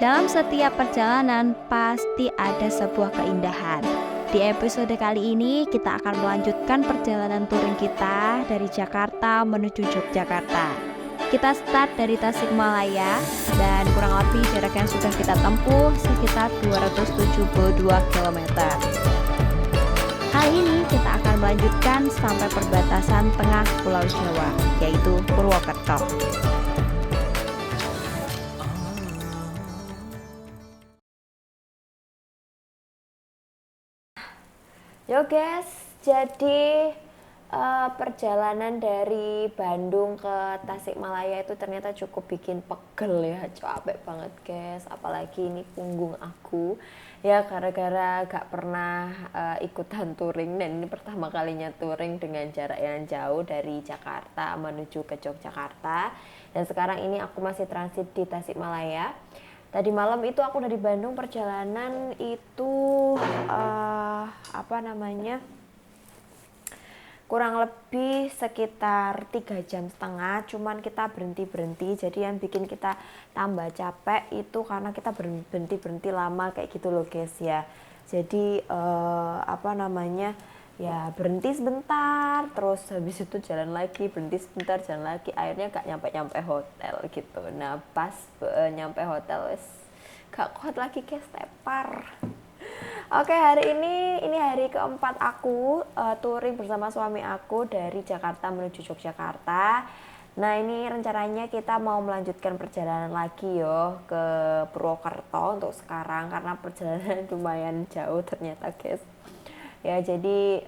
Dalam setiap perjalanan pasti ada sebuah keindahan. Di episode kali ini kita akan melanjutkan perjalanan touring kita dari Jakarta menuju Yogyakarta. Kita start dari Tasikmalaya dan kurang lebih jarak yang sudah kita tempuh sekitar 272 km. Kali ini kita akan melanjutkan sampai perbatasan tengah Pulau Jawa, yaitu Purwokerto. Yo guys, jadi perjalanan dari Bandung ke Tasikmalaya itu ternyata cukup bikin pegel ya, capek banget guys. Apalagi ini punggung aku ya gara-gara gak pernah ikutan touring, dan ini pertama kalinya touring dengan jarak yang jauh dari Jakarta menuju ke Yogyakarta. Dan sekarang ini aku masih transit di Tasikmalaya. Tadi malam itu aku dari Bandung, perjalanan itu kurang lebih sekitar 3,5 jam, cuman kita berhenti-berhenti. Jadi yang bikin kita tambah capek itu karena kita berhenti-berhenti lama kayak gitu loh guys ya. Jadi ya berhenti sebentar, terus habis itu jalan lagi, berhenti sebentar, jalan lagi, akhirnya gak nyampe hotel gitu. Nah pas nyampe hotel gak kuat lagi guys, tepar. Oke, hari ini hari keempat aku touring bersama suami aku dari Jakarta menuju Yogyakarta. Nah ini rencananya kita mau melanjutkan perjalanan lagi yo ke Purwokerto untuk sekarang, karena perjalanan lumayan jauh ternyata guys. Ya jadi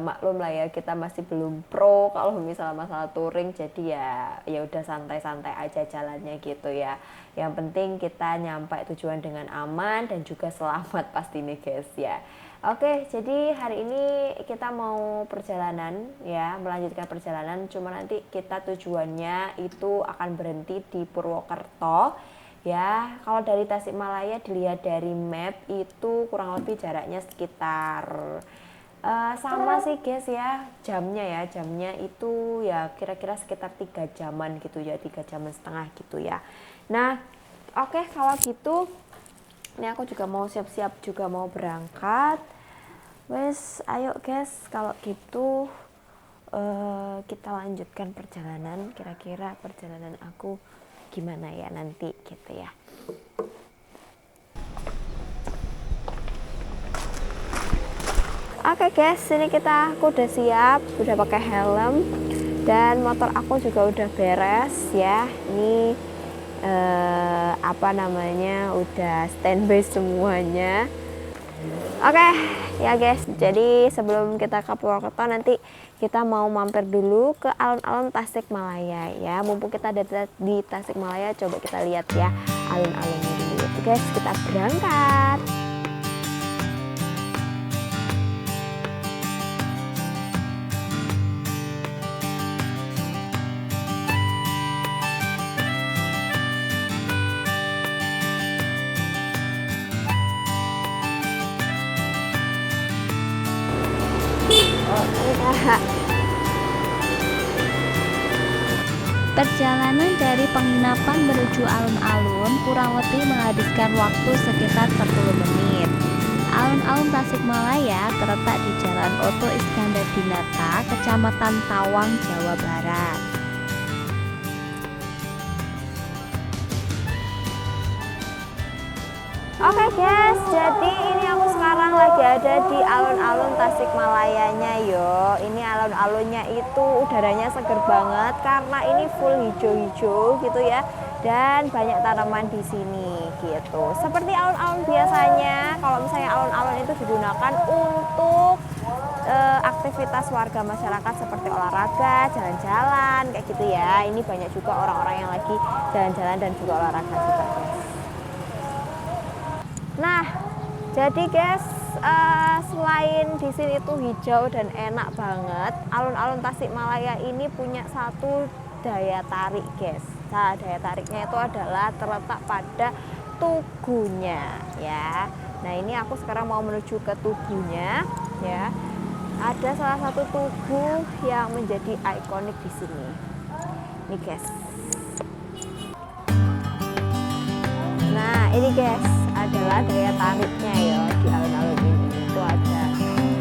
maklum lah ya, kita masih belum pro kalau misalnya masalah touring, jadi ya udah santai-santai aja jalannya gitu ya. Yang penting kita nyampe tujuan dengan aman dan juga selamat pasti nih guys ya. Oke, jadi hari ini kita mau perjalanan ya, melanjutkan perjalanan, cuma nanti kita tujuannya itu akan berhenti di Purwokerto. Ya, kalau dari Tasikmalaya dilihat dari map itu kurang lebih jaraknya sekitar sama sih guys ya, jamnya itu ya kira-kira sekitar 3 jaman gitu ya, 3,5 jam gitu ya. Nah, oke, kalau gitu ini aku juga mau siap-siap juga mau berangkat. Wes, ayo guys, kalau gitu kita lanjutkan perjalanan. Kira-kira perjalanan aku gimana ya nanti gitu ya. Oke guys, ini aku udah siap, udah pakai helm dan motor aku juga udah beres ya. Ini udah standby semuanya. Oke ya guys, jadi sebelum kita ke Purwokerto nanti kita mau mampir dulu ke alun-alun Tasikmalaya ya. Mumpung kita ada di Tasikmalaya, coba kita lihat ya alun-alunnya dulu. Guys, kita berangkat. Perjalanan dari penginapan menuju alun-alun kurang lebih menghabiskan waktu sekitar 10 menit. Alun-alun Tasikmalaya terletak di Jalan Oto Iskandar Dinata, Kecamatan Tawang, Jawa Barat. Oke guys, jadi ini aku sekarang lagi ada di alun-alun Tasikmalayanya yo. Ini alun-alunnya itu udaranya seger banget karena ini full hijau-hijau gitu ya, dan banyak tanaman di sini gitu. Seperti alun-alun biasanya, kalau misalnya alun-alun itu digunakan untuk aktivitas warga masyarakat seperti olahraga, jalan-jalan kayak gitu ya. Ini banyak juga orang-orang yang lagi jalan-jalan dan juga olahraga juga guys. Nah, jadi guys, selain di sini tuh hijau dan enak banget, alun-alun Tasikmalaya ini punya satu daya tarik guys. Nah, daya tariknya itu adalah terletak pada tugunya ya. Nah, ini aku sekarang mau menuju ke tugunya ya. Ada salah satu tugu yang menjadi ikonik di sini. Nih guys. Nah, ini guys adalah daya tariknya ya di alun-alun ini. Itu ada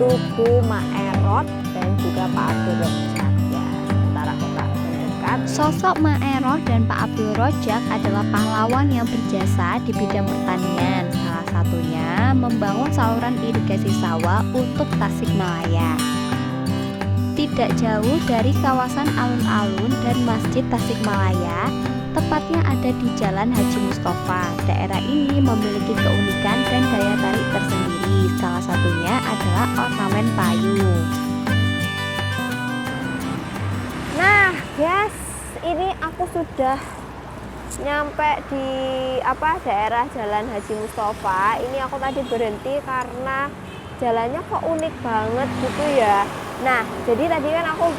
Tugu Maerot dan juga Pak Abdul Rojak ya, sementara kota terdekat. Sosok Maerot dan Pak Abdul Rojak adalah pahlawan yang berjasa di bidang pertanian. Salah satunya membangun saluran irigasi sawah untuk Tasikmalaya. Tidak jauh dari kawasan alun-alun dan Masjid Tasikmalaya, tepatnya ada di Jalan Haji Mustofa. Daerah ini memiliki keunikan dan daya tarik tersendiri. Salah satunya adalah ornamen payung. Nah, guys, ini aku sudah nyampe di daerah Jalan Haji Mustofa. Ini aku tadi berhenti karena jalannya kok unik banget gitu ya. Nah, jadi tadi kan aku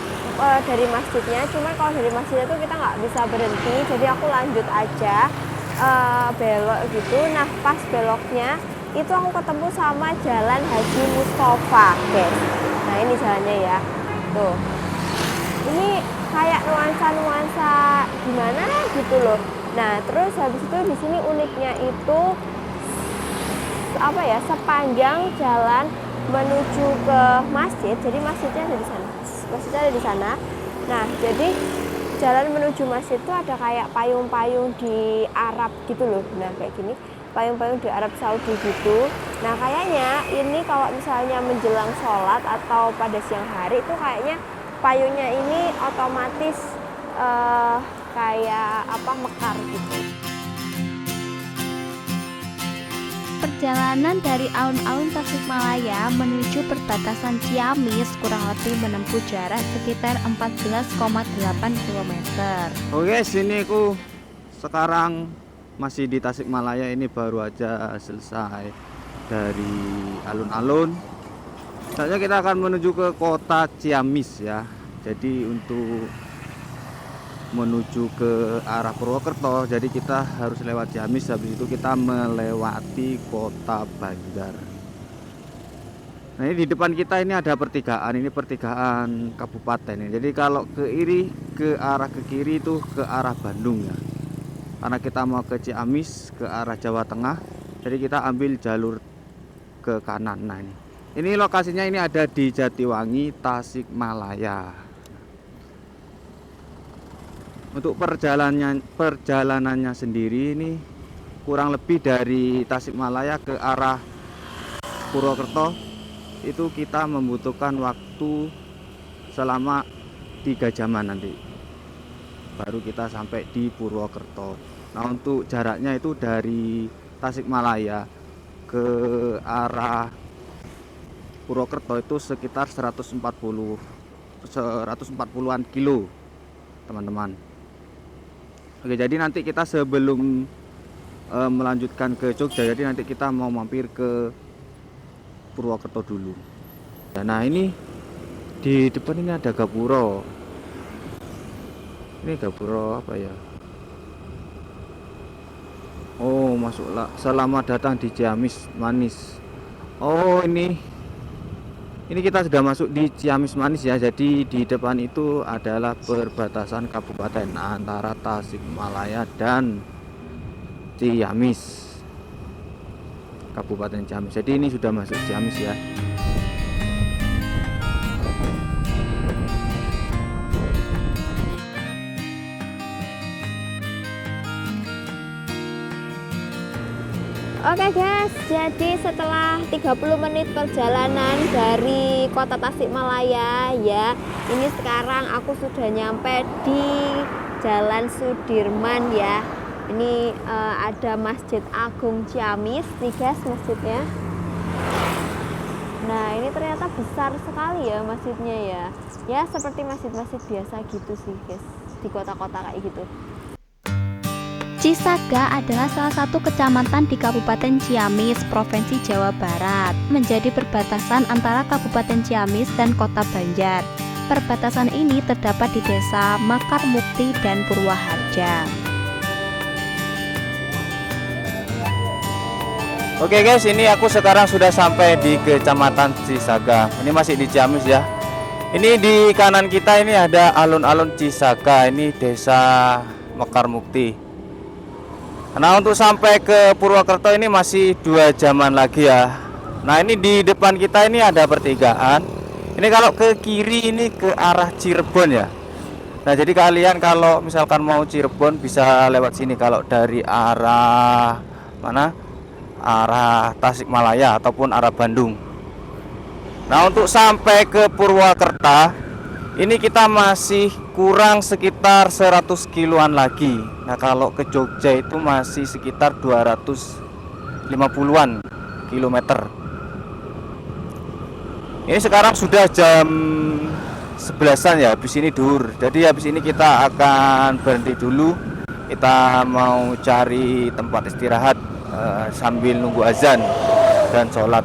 dari masjidnya, cuman kalau dari masjidnya tuh kita nggak bisa berhenti, jadi aku lanjut aja belok gitu. Nah, pas beloknya itu aku ketemu sama Jalan Haji Mustofa, guys. Nah, ini jalannya ya, tuh. Ini kayak nuansa-nuansa gimana gitu loh. Nah, terus habis itu di sini uniknya itu sepanjang jalan menuju ke masjid. Jadi masjidnya ada di sana. Masjidnya ada di sana. Nah, jadi jalan menuju masjid itu ada kayak payung-payung di Arab gitu loh. Nah, kayak gini, payung-payung di Arab Saudi gitu. Nah, kayaknya ini kalau misalnya menjelang sholat atau pada siang hari itu kayaknya payungnya ini otomatis mekar gitu. Perjalanan dari alun-alun Tasikmalaya menuju perbatasan Ciamis kurang lebih menempuh jarak sekitar 14,8 km. Oke, sini aku sekarang masih di Tasikmalaya. Ini baru aja selesai dari alun-alun. Saatnya kita akan menuju ke kota Ciamis ya. Jadi untuk menuju ke arah Purwokerto, jadi kita harus lewat Ciamis, habis itu kita melewati kota Banjar. Nah, ini di depan kita ini ada pertigaan, ini pertigaan kabupaten ya. Jadi kalau ke arah ke kiri itu ke arah Bandung ya. Karena kita mau ke Ciamis ke arah Jawa Tengah, jadi kita ambil jalur ke kanan. Nah, ini lokasinya ini ada di Jatiwangi, Tasikmalaya. Untuk perjalanannya sendiri ini kurang lebih dari Tasikmalaya ke arah Purwokerto itu kita membutuhkan waktu selama 3 jaman nanti baru kita sampai di Purwokerto. Nah, untuk jaraknya itu dari Tasikmalaya ke arah Purwokerto itu sekitar 140-an kilo teman-teman. Oke, jadi nanti kita sebelum melanjutkan ke Jogja, jadi nanti kita mau mampir ke Purwokerto dulu. Nah, ini di depan ini ada gapura. Ini gapura apa ya? Oh, masuklah. Selamat datang di Ciamis Manis. Oh, ini kita sudah masuk di Ciamis Manis ya. Jadi di depan itu adalah perbatasan kabupaten antara Tasikmalaya dan Ciamis. Kabupaten Ciamis. Jadi ini sudah masuk Ciamis ya. Oke guys, jadi setelah 30 menit perjalanan dari kota Tasikmalaya ya, ini sekarang aku sudah nyampe di Jalan Sudirman ya. Ini ada Masjid Agung Ciamis nih guys, masjidnya. Nah, ini ternyata besar sekali ya masjidnya ya. Ya seperti masjid-masjid biasa gitu sih guys, di kota-kota kayak gitu. Cisaga adalah salah satu kecamatan di Kabupaten Ciamis, Provinsi Jawa Barat, menjadi perbatasan antara Kabupaten Ciamis dan Kota Banjar. Perbatasan ini terdapat di desa Mekar Mukti dan Purwaharja. Oke guys, ini aku sekarang sudah sampai di Kecamatan Cisaga. Ini masih di Ciamis ya. Ini di kanan kita ini ada alun-alun Cisaga. Ini desa Mekar Mukti. Nah, untuk sampai ke Purwokerto ini masih 2 jaman lagi ya. Nah, ini di depan kita ini ada pertigaan. Ini kalau ke kiri ini ke arah Cirebon ya. Nah, jadi kalian kalau misalkan mau Cirebon bisa lewat sini kalau dari arah mana? Arah Tasikmalaya ataupun arah Bandung. Nah, untuk sampai ke Purwokerto ini kita masih kurang sekitar 100 kiloan lagi. Nah, kalau ke Jogja itu masih sekitar 250-an kilometer. Ini sekarang sudah jam 11-an ya, habis ini duhur. Jadi habis ini kita akan berhenti dulu. Kita mau cari tempat istirahat sambil nunggu azan dan sholat.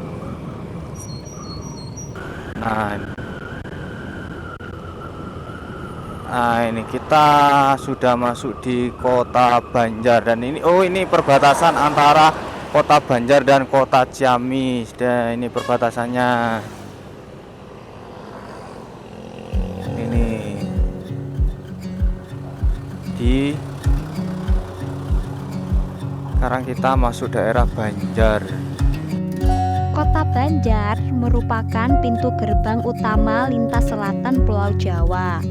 Nah, ini kita sudah masuk di Kota Banjar dan ini ini perbatasan antara Kota Banjar dan Kota Ciamis. Dan ini perbatasannya. Ini sekarang kita masuk daerah Banjar. Kota Banjar merupakan pintu gerbang utama lintas selatan Pulau Jawa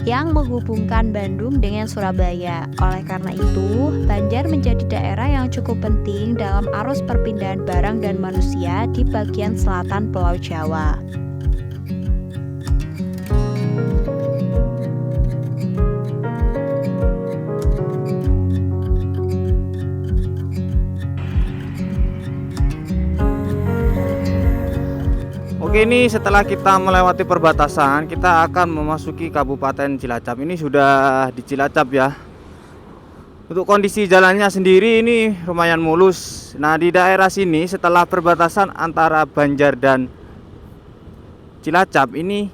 yang menghubungkan Bandung dengan Surabaya. Oleh karena itu, Banjar menjadi daerah yang cukup penting dalam arus perpindahan barang dan manusia di bagian selatan Pulau Jawa. Oke, ini setelah kita melewati perbatasan, kita akan memasuki Kabupaten Cilacap. Ini sudah di Cilacap ya. Untuk kondisi jalannya sendiri ini lumayan mulus. Nah, di daerah sini setelah perbatasan antara Banjar dan Cilacap ini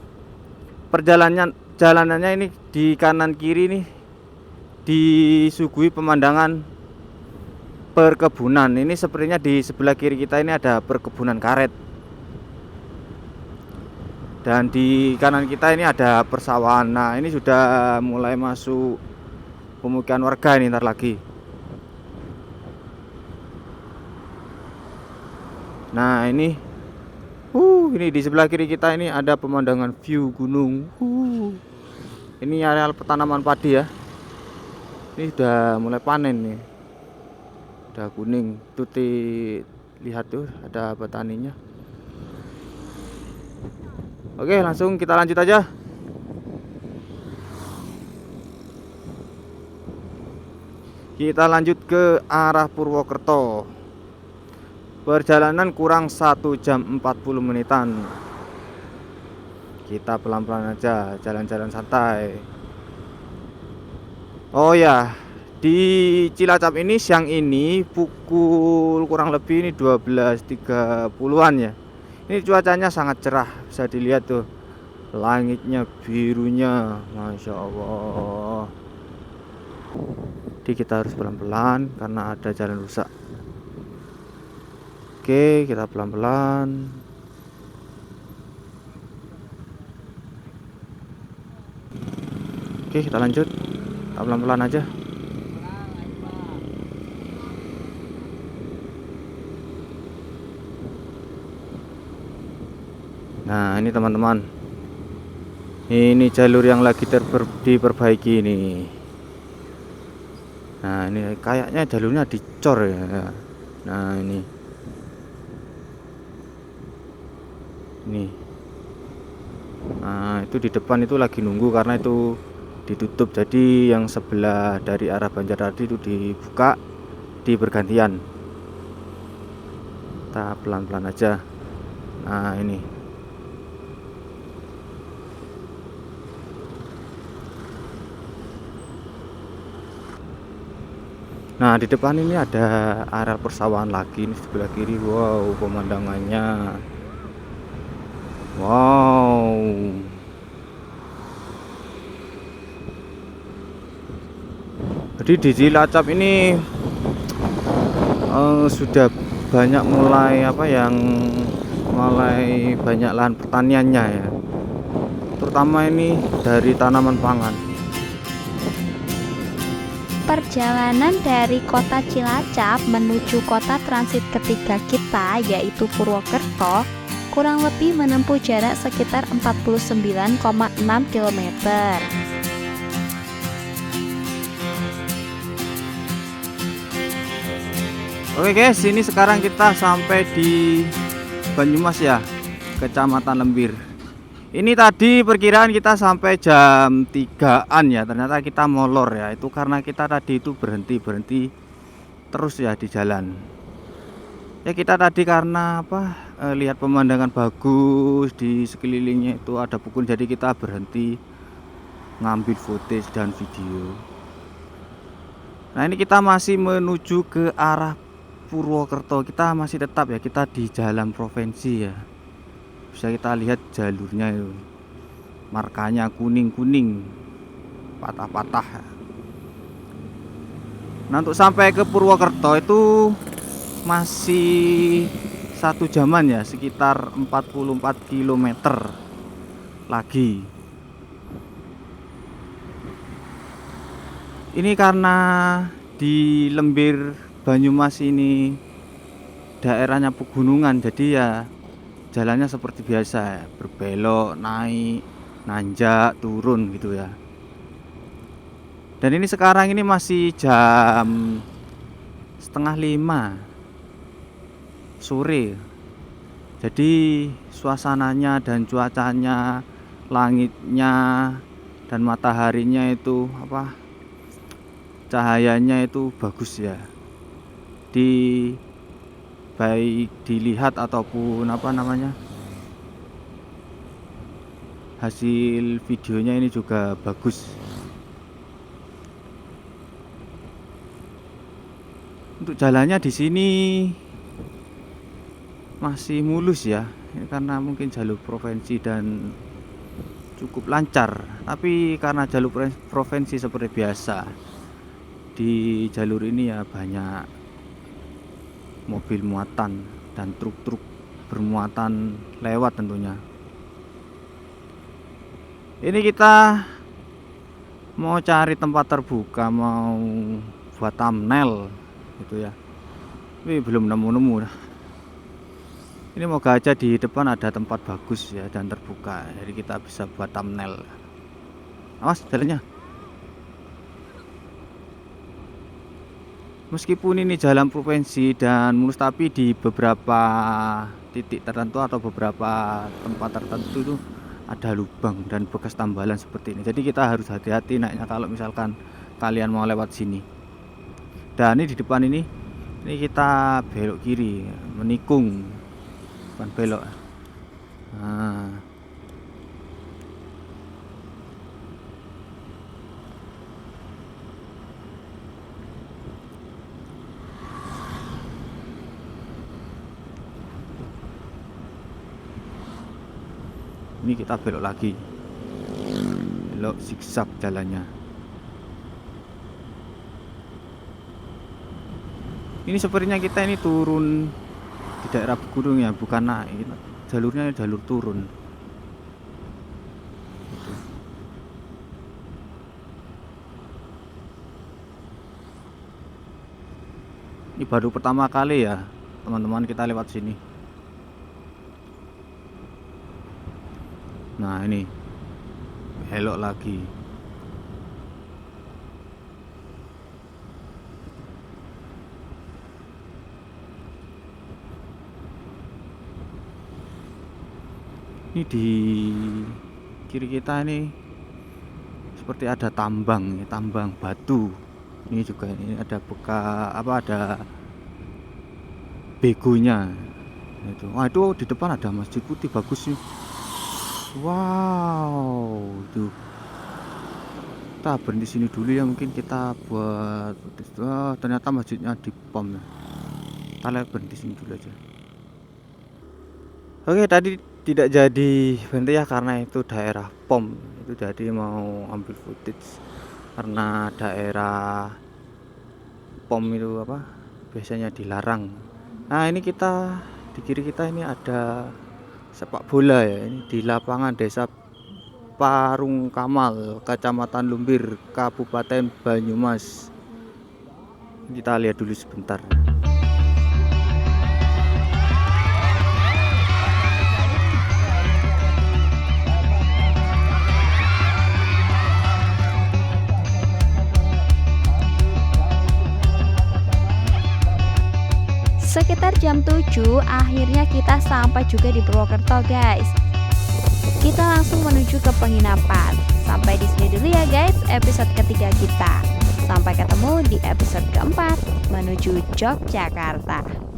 jalanannya ini di kanan kiri nih disuguhi pemandangan perkebunan. Ini sepertinya di sebelah kiri kita ini ada perkebunan karet. Dan di kanan kita ini ada persawahan. Nah, ini sudah mulai masuk pemukiman warga ini ntar lagi. Nah, ini di sebelah kiri kita ini ada pemandangan view gunung. Ini areal petanaman padi ya. Ini sudah mulai panen nih. Udah kuning. Tuh lihat tuh ada petaninya. Oke, langsung kita lanjut aja. Kita lanjut ke arah Purwokerto. Perjalanan kurang 1 jam 40 menitan. Kita pelan-pelan aja, jalan-jalan santai. Oh ya, di Cilacap ini siang ini pukul kurang lebih ini 12.30-an ya. Ini cuacanya sangat cerah, bisa dilihat tuh langitnya birunya, Masya Allah. Jadi kita harus pelan-pelan karena ada jalan rusak. Oke, kita pelan-pelan. Oke, kita lanjut. Kita pelan-pelan aja. Nah, ini teman-teman, ini jalur yang lagi diperbaiki ini. Nah, ini kayaknya jalurnya dicor ya. Nah, ini nah, itu di depan itu lagi nunggu karena itu ditutup. Jadi yang sebelah dari arah Banjar tadi itu dibuka, di bergantian. Kita pelan-pelan aja. Nah, ini nah, di depan ini ada area persawahan lagi. Ini sebelah kiri. Wow, pemandangannya. Wow. Jadi di Cilacap ini sudah banyak mulai banyak lahan pertaniannya ya. Terutama ini dari tanaman pangan. perjalanan dari kota Cilacap menuju kota transit ketiga kita yaitu Purwokerto kurang lebih menempuh jarak sekitar 49,6 km. Oke guys, ini sekarang kita sampai di Banyumas ya, Kecamatan Lembir. Ini tadi perkiraan kita sampai jam 3-an ya, ternyata kita molor ya. Itu karena kita tadi itu berhenti terus ya di jalan. Ya kita tadi karena lihat pemandangan bagus di sekelilingnya itu ada pukul, jadi kita berhenti ngambil footage dan video. Nah ini kita masih menuju ke arah Purwokerto, kita masih tetap ya, kita di jalan provinsi ya. Bisa kita lihat jalurnya itu, markanya kuning-kuning, patah-patah. Nah untuk sampai ke Purwokerto itu masih 1 jaman ya, sekitar 44 km lagi. Ini karena di Lembir Banyumas ini daerahnya pegunungan, jadi ya jalannya seperti biasa ya, berbelok, naik, nanjak, turun gitu ya. Dan ini sekarang ini masih jam 4:30 sore. Jadi suasananya dan cuacanya, langitnya dan mataharinya itu cahayanya itu bagus ya. Baik dilihat ataupun hasil videonya ini juga bagus. Untuk jalannya di sini masih mulus ya, ini karena mungkin jalur provinsi dan cukup lancar. Tapi karena jalur provinsi seperti biasa, di jalur ini ya banyak mobil muatan dan truk-truk bermuatan lewat tentunya. Ini kita mau cari tempat terbuka, mau buat thumbnail gitu ya, tapi belum nemu-nemu. Ini moga aja di depan ada tempat bagus ya dan terbuka, jadi kita bisa buat thumbnail. Awas jalannya. Meskipun ini jalan provinsi dan mulus, tapi di beberapa titik tertentu atau beberapa tempat tertentu itu ada lubang dan bekas tambalan seperti ini. Jadi kita harus hati-hati naiknya kalau misalkan kalian mau lewat sini. Dan ini di depan ini kita belok kiri, menikung, bukan belok. Nah. Ini kita belok lagi, belok zigzag jalannya. Ini sepertinya kita ini turun di daerah gunung ya, bukan naik. Jalurnya jalur turun. Ini baru pertama kali ya teman-teman kita lewat sini. Nah ini belok lagi. Ini di kiri kita ini seperti ada tambang batu. Ini juga ini ada ada begonya. Itu. Wah itu di depan ada masjid putih bagus nih. Wow, tuh. Kita berhenti sini dulu ya, mungkin kita buat. Ternyata masjidnya di pom. Kita berhenti sini dulu aja. Oke, tadi tidak jadi berhenti ya karena itu daerah pom. Itu jadi mau ambil footage karena daerah pom itu biasanya dilarang. Nah ini kita di kiri kita ini ada sepak bola ya, ini di lapangan Desa Parung Kamal, Kecamatan Lumbir, Kabupaten Banyumas. Kita lihat dulu sebentar. Sekitar jam 7 akhirnya kita sampai juga di Purwokerto guys. Kita langsung menuju ke penginapan. Sampai di sini dulu ya guys episode ketiga kita. Sampai ketemu di episode keempat menuju Yogyakarta.